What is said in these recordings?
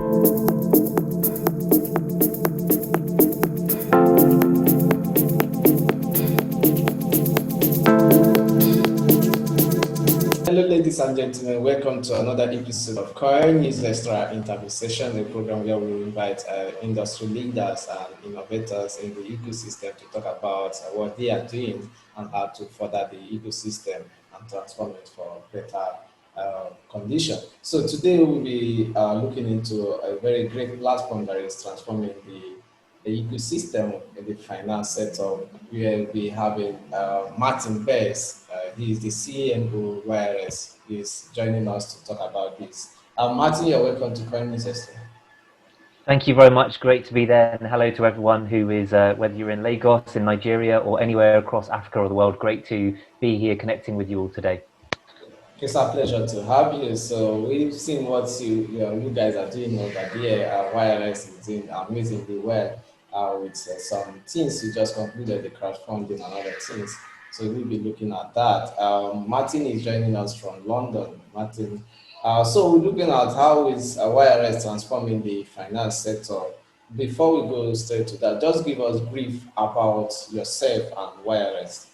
Hello, ladies and gentlemen. Welcome to another episode of CoinNewsExtra interview session, a program where we invite industry leaders and innovators in the ecosystem to talk about what they are doing and how to further the ecosystem and transform it for better condition. So today we'll be looking into a very great platform that is transforming the ecosystem in the finance sector, where we having Martin Bess. He is the CMO WIREX. He's joining us to talk about this. Martin, you're welcome to CoinNewsExtra. Thank you very much. Great to be there. And hello to everyone who is, whether you're in Lagos, in Nigeria, or anywhere across Africa or the world. Great to be here connecting with you all today. It's our pleasure to have you. So we've seen what you guys are doing over there. WIREX is doing amazingly well with some things. You just concluded the crowdfunding and other things. So we'll be looking at that. Martin is joining us from London. Martin, so we're looking at how is WIREX transforming the finance sector. Before we go straight to that, just give us brief about yourself and WIREX.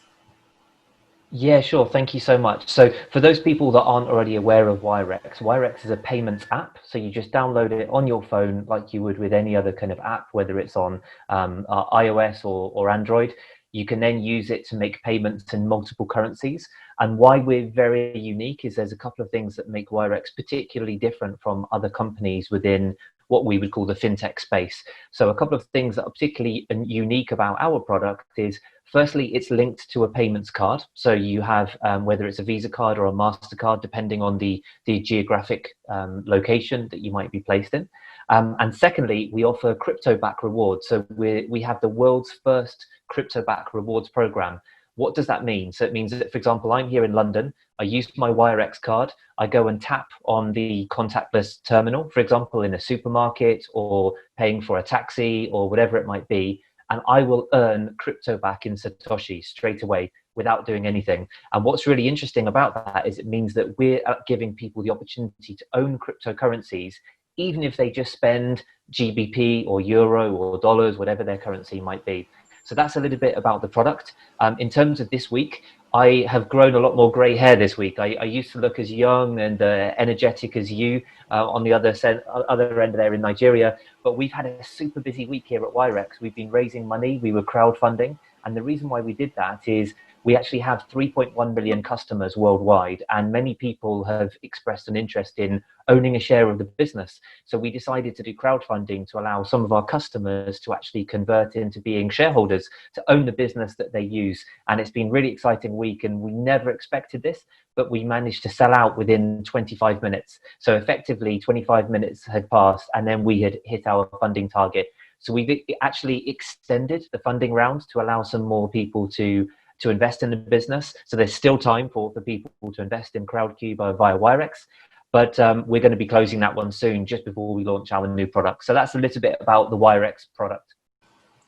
Yeah, sure. Thank you so much. So for those people that aren't already aware of WIREX, WIREX is a payments app. So you just download it on your phone like you would with any other kind of app, whether it's on iOS or Android. You can then use it to make payments in multiple currencies. And why we're very unique is there's a couple of things that make WIREX particularly different from other companies within what we would call the fintech space. So a couple of things that are particularly unique about our product is, firstly, it's linked to a payments card. So you have, whether it's a Visa card or a MasterCard, depending on the geographic location that you might be placed in. And secondly, we offer crypto-backed rewards. So we have the world's first crypto-backed rewards program. What does that mean? So it means that, for example, I'm here in London, I use my WIREX card, I go and tap on the contactless terminal, for example, in a supermarket or paying for a taxi or whatever it might be, and I will earn crypto back in Satoshi straight away without doing anything. And what's really interesting about that is it means that we're giving people the opportunity to own cryptocurrencies, even if they just spend GBP or euro or dollars, whatever their currency might be. So that's a little bit about the product. In terms of this week, I have grown a lot more grey hair this week. I used to look as young and energetic as you on the other end there in Nigeria, but we've had a super busy week here at WIREX. We've been raising money, we were crowdfunding, and the reason why we did that is we actually have 3.1 million customers worldwide, and many people have expressed an interest in owning a share of the business. So we decided to do crowdfunding to allow some of our customers to actually convert into being shareholders, to own the business that they use. And it's been a really exciting week, and we never expected this, but we managed to sell out within 25 minutes. So effectively 25 minutes had passed, and then we had hit our funding target. So we've actually extended the funding round to allow some more people to invest in the business. So there's still time for people to invest in Crowdcube via WIREX, but we're going to be closing that one soon, just before we launch our new product. So that's a little bit about the WIREX product.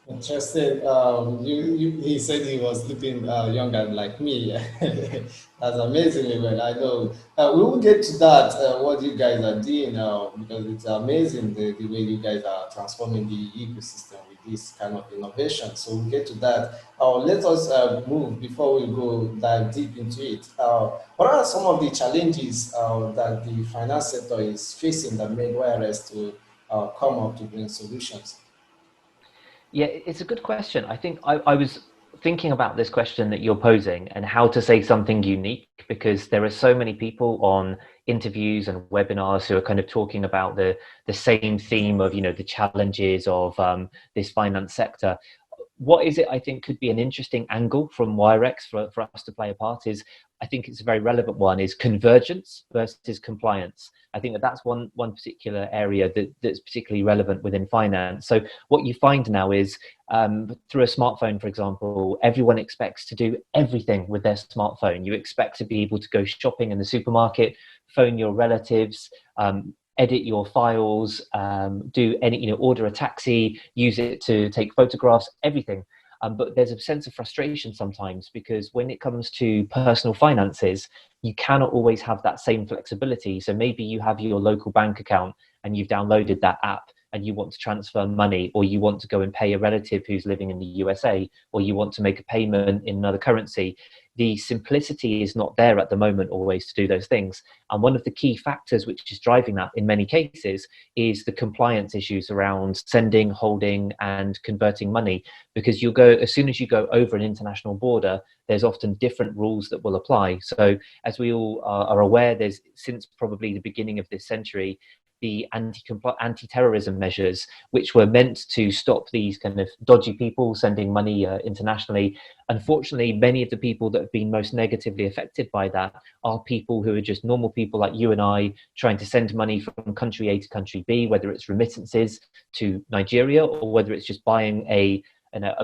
Interesting. He said he was looking younger like me. That's amazingly well. I know. We will get to that, what you guys are doing now, because it's amazing the way you guys are transforming the ecosystem with this kind of innovation. So we'll get to that. Let us move before we go dive deep into it. What are some of the challenges that the finance sector is facing that made WIREX to come up to bring solutions? Yeah, it's a good question. I think I was thinking about this question that you're posing and how to say something unique, because there are so many people on interviews and webinars who are kind of talking about the same theme of, the challenges of this finance sector. What is it I think could be an interesting angle from WIREX for us to play a part is, I think it's a very relevant one, is convergence versus compliance. I think that's one particular area that's particularly relevant within finance. So what you find now is through a smartphone, for example, everyone expects to do everything with their smartphone. You expect to be able to go shopping in the supermarket, phone your relatives, edit your files, do any, order a taxi, use it to take photographs, everything. But there's a sense of frustration sometimes, because when it comes to personal finances, you cannot always have that same flexibility. So maybe you have your local bank account and you've downloaded that app and you want to transfer money, or you want to go and pay a relative who's living in the USA, or you want to make a payment in another currency, the simplicity is not there at the moment always to do those things. And one of the key factors which is driving that in many cases is the compliance issues around sending, holding, and converting money. Because you'll go, as soon as you go over an international border, there's often different rules that will apply. So as we all are aware, there's, since probably the beginning of this century, the anti-terrorism measures, which were meant to stop these kind of dodgy people sending money internationally. Unfortunately, many of the people that have been most negatively affected by that are people who are just normal people like you and I, trying to send money from country A to country B, whether it's remittances to Nigeria or whether it's just buying a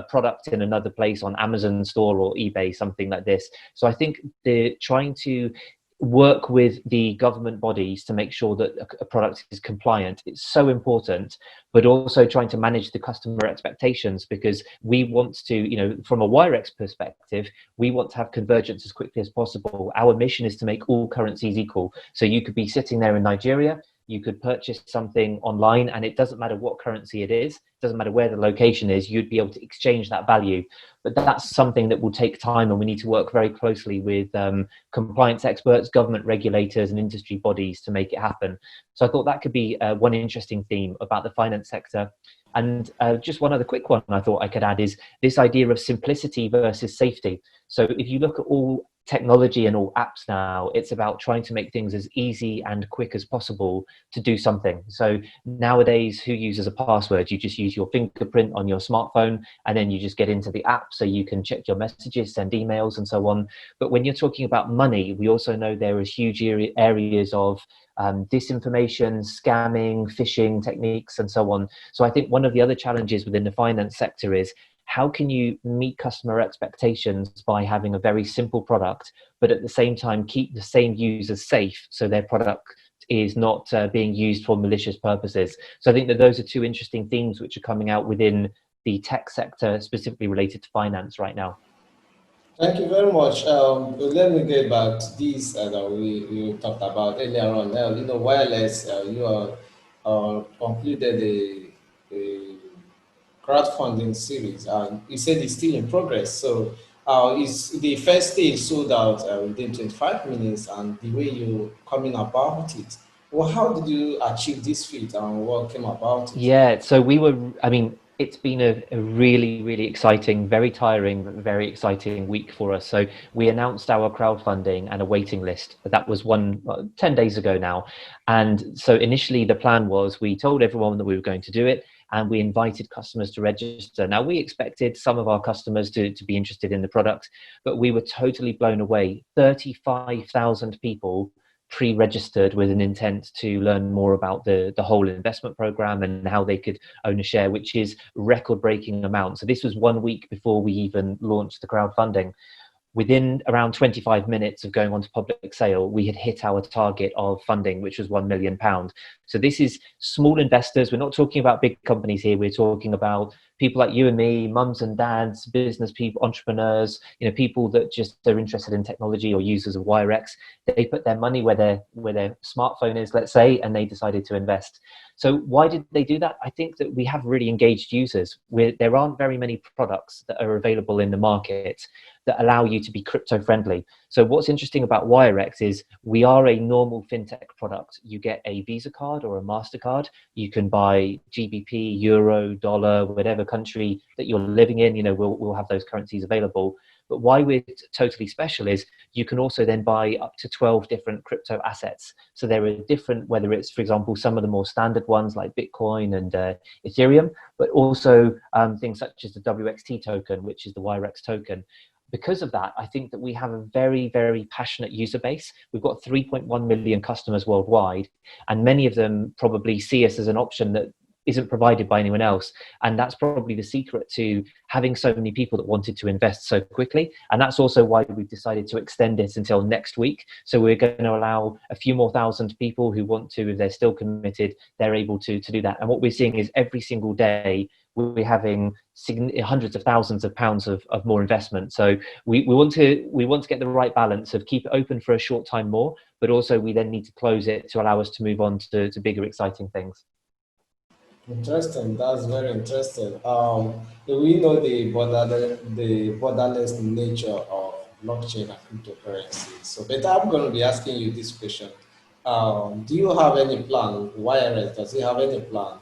product in another place on Amazon store or eBay, something like this. So I think they're trying to work with the government bodies to make sure that a product is compliant. It's so important, but also trying to manage the customer expectations, because we want to, you know, from a WIREX perspective, we want to have convergence as quickly as possible. Our mission is to make all currencies equal. So you could be sitting there in Nigeria, you could purchase something online, and it doesn't matter what currency it is, doesn't matter where the location is, you'd be able to exchange that value. But that's something that will take time, and we need to work very closely with compliance experts, government regulators, and industry bodies to make it happen. So I thought that could be one interesting theme about the finance sector. And just one other quick one I thought I could add is this idea of simplicity versus safety. So if you look at all technology and all apps now, it's about trying to make things as easy and quick as possible to do something. So nowadays, who uses a password? You just use your fingerprint on your smartphone, and then you just get into the app so you can check your messages, send emails, and so on. But when you're talking about money, we also know there is huge areas of disinformation, scamming, phishing techniques, and so on. So I think one of the other challenges within the finance sector is, how can you meet customer expectations by having a very simple product, but at the same time keep the same users safe so their product is not being used for malicious purposes? So I think that those are two interesting themes which are coming out within the tech sector, specifically related to finance right now. Thank you very much. Let me get back to this that we talked about earlier on. You know, wireless, you are concluded a crowdfunding series, and you said it's still in progress. So, is the first stage sold out within 25 minutes, and the way you coming about it? Well, how did you achieve this feat, and what came about it? Yeah, so I mean, it's been a really, really exciting, very tiring, but very exciting week for us. So we announced our crowdfunding and a waiting list. That was 10 days ago now. And so initially the plan was, we told everyone that we were going to do it, and we invited customers to register. Now, we expected some of our customers to be interested in the product, but we were totally blown away. 35,000 people pre-registered with an intent to learn more about the whole investment program and how they could own a share, which is record-breaking amount. So this was 1 week before we even launched the crowdfunding. Within around 25 minutes of going on to public sale, we had hit our target of funding, which was £1 million. So this is small investors. We're not talking about big companies here. We're talking about people like you and me, mums and dads, business people, entrepreneurs, you know, people that just are interested in technology or users of WIREX. They put their money where their smartphone is, let's say, and they decided to invest. So why did they do that? I think that we have really engaged users. There aren't very many products that are available in the market that allow you to be crypto friendly. So what's interesting about WIREX is we are a normal fintech product. You get a Visa card or a MasterCard. You can buy GBP, Euro, dollar, whatever country that you're living in, you know, we'll have those currencies available. But why we're totally special is you can also then buy up to 12 different crypto assets. So there are different, whether it's, for example, some of the more standard ones like Bitcoin and Ethereum, but also things such as the WXT token, which is the WIREX token. Because of that, I think that we have a very, very passionate user base. We've got 3.1 million customers worldwide, and many of them probably see us as an option that isn't provided by anyone else. And that's probably the secret to having so many people that wanted to invest so quickly. And that's also why we've decided to extend it until next week. So we're going to allow a few more thousand people who want to, if they're still committed, they're able to do that. And what we're seeing is every single day, we're having hundreds of thousands of pounds of more investment. So we want to get the right balance of keep it open for a short time more, but also we then need to close it to allow us to move on to bigger, exciting things. Interesting. That's very interesting. We know the borderless nature of blockchain and cryptocurrency. So, but I'm going to be asking you this question. Do you have any plan? YRS, does it have any plan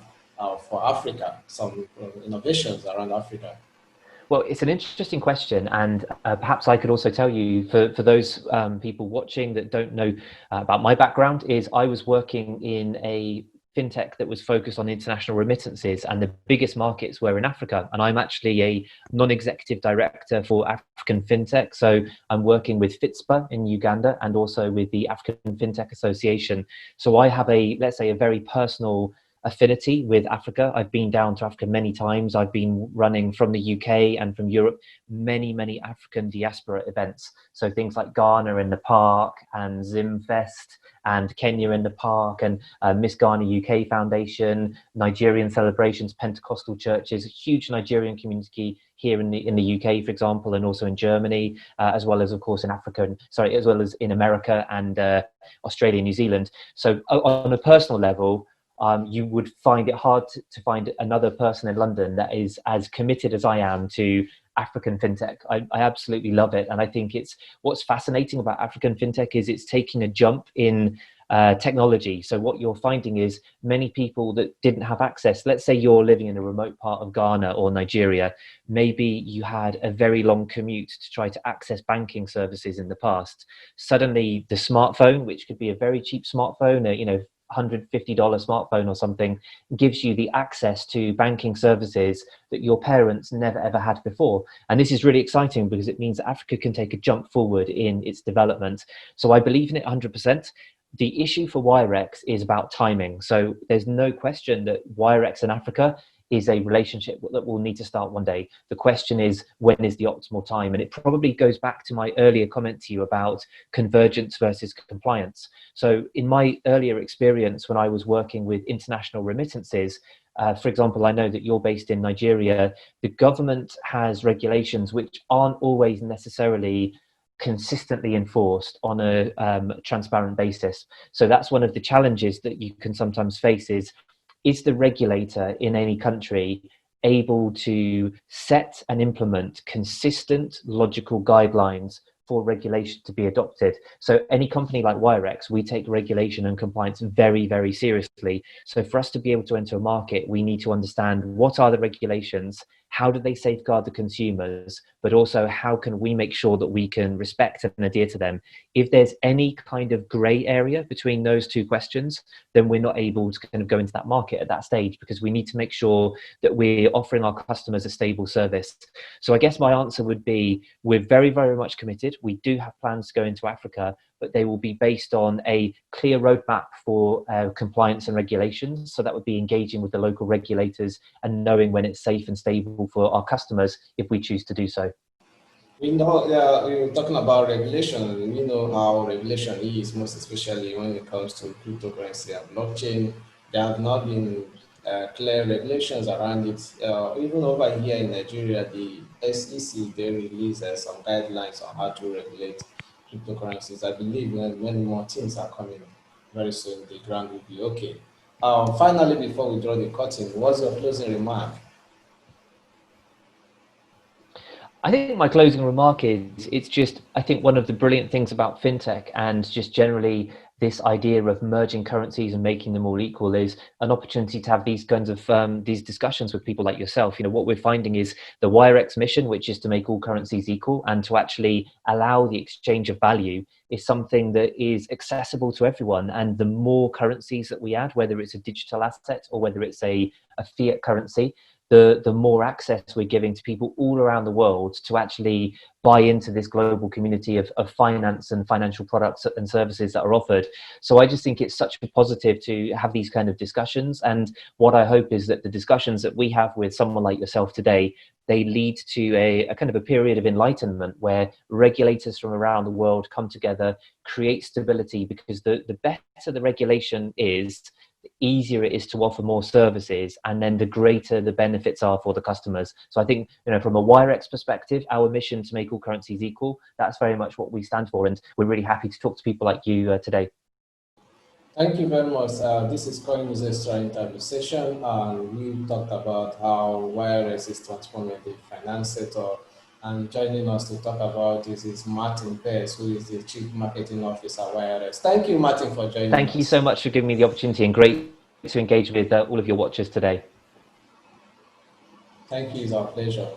for Africa? Some innovations around Africa? Well, it's an interesting question, and perhaps I could also tell you for those people watching that don't know about my background, is I was working in a fintech that was focused on international remittances, and the biggest markets were in Africa. And I'm actually a non-executive director for African fintech, so I'm working with FITSPA in Uganda and also with the African Fintech Association. So I have let's say, a very personal affinity with Africa. I've been down to Africa many times. I've been running from the UK and from Europe many African diaspora events. So things like Ghana in the Park and Zimfest and Kenya in the Park and Miss Ghana UK Foundation, Nigerian celebrations, Pentecostal churches, a huge Nigerian community here in the UK, for example, and also in Germany, as well as, of course, in Africa, as well as in America and Australia, New Zealand. So on a personal level, you would find it hard to find another person in London that is as committed as I am to African fintech. I absolutely love it. And I think what's fascinating about African fintech is it's taking a jump in technology. So what you're finding is many people that didn't have access, let's say you're living in a remote part of Ghana or Nigeria, maybe you had a very long commute to try to access banking services in the past. Suddenly the smartphone, which could be a very cheap smartphone, $150 smartphone or something, gives you the access to banking services that your parents never ever had before. And this is really exciting because it means that Africa can take a jump forward in its development. So I believe in it 100%. The issue for WIREX is about timing. So there's no question that WIREX and Africa is a relationship that will need to start one day. The question is, when is the optimal time? And it probably goes back to my earlier comment to you about convergence versus compliance. So in my earlier experience, when I was working with international remittances, for example, I know that you're based in Nigeria, the government has regulations which aren't always necessarily consistently enforced on a transparent basis. So that's one of the challenges that you can sometimes face is the regulator in any country able to set and implement consistent, logical guidelines for regulation to be adopted? So any company like WIREX, we take regulation and compliance very seriously. So for us to be able to enter a market, we need to understand what are the regulations, how do they safeguard the consumers, but also how can we make sure that we can respect and adhere to them? If there's any kind of gray area between those two questions, then we're not able to kind of go into that market at that stage, because we need to make sure that we're offering our customers a stable service. So I guess my answer would be, we're very much committed. We do have plans to go into Africa, but they will be based on a clear roadmap for compliance and regulations. So that would be engaging with the local regulators and knowing when it's safe and stable for our customers if we choose to do so. We know, we're talking about regulation. We know how regulation is, most especially when it comes to cryptocurrency and blockchain. There have not been clear regulations around it. Even over here in Nigeria, the SEC, they release some guidelines on how to regulate cryptocurrencies. I believe when more things are coming very soon, the ground will be okay. Finally, before we draw the curtain, what's your closing remark? I think my closing remark is, I think one of the brilliant things about fintech and just generally this idea of merging currencies and making them all equal is an opportunity to have these kinds of these discussions with people like yourself. What we're finding is the WIREX mission, which is to make all currencies equal and to actually allow the exchange of value, is something that is accessible to everyone. And the more currencies that we add, whether it's a digital asset or whether it's a fiat currency, the more access we're giving to people all around the world to actually buy into this global community of finance and financial products and services that are offered. So I just think it's such a positive to have these kind of discussions. And what I hope is that the discussions that we have with someone like yourself today, they lead to a kind of a period of enlightenment where regulators from around the world come together, create stability, because the better the regulation is, the easier it is to offer more services, and then the greater the benefits are for the customers. So I think, from a WIREX perspective, our mission to make all currencies equal, that's very much what we stand for. And we're really happy to talk to people like you today. Thank you very much. This is CoinNewsExtra interview session, and we talked about how WIREX is transforming the finance sector. And joining us to talk about this is Martin Pez, who is the Chief Marketing Officer WIREX. Thank you, Martin, for joining us. Thank you so much for giving me the opportunity, and great to engage with all of your watchers today. Thank you, it's our pleasure.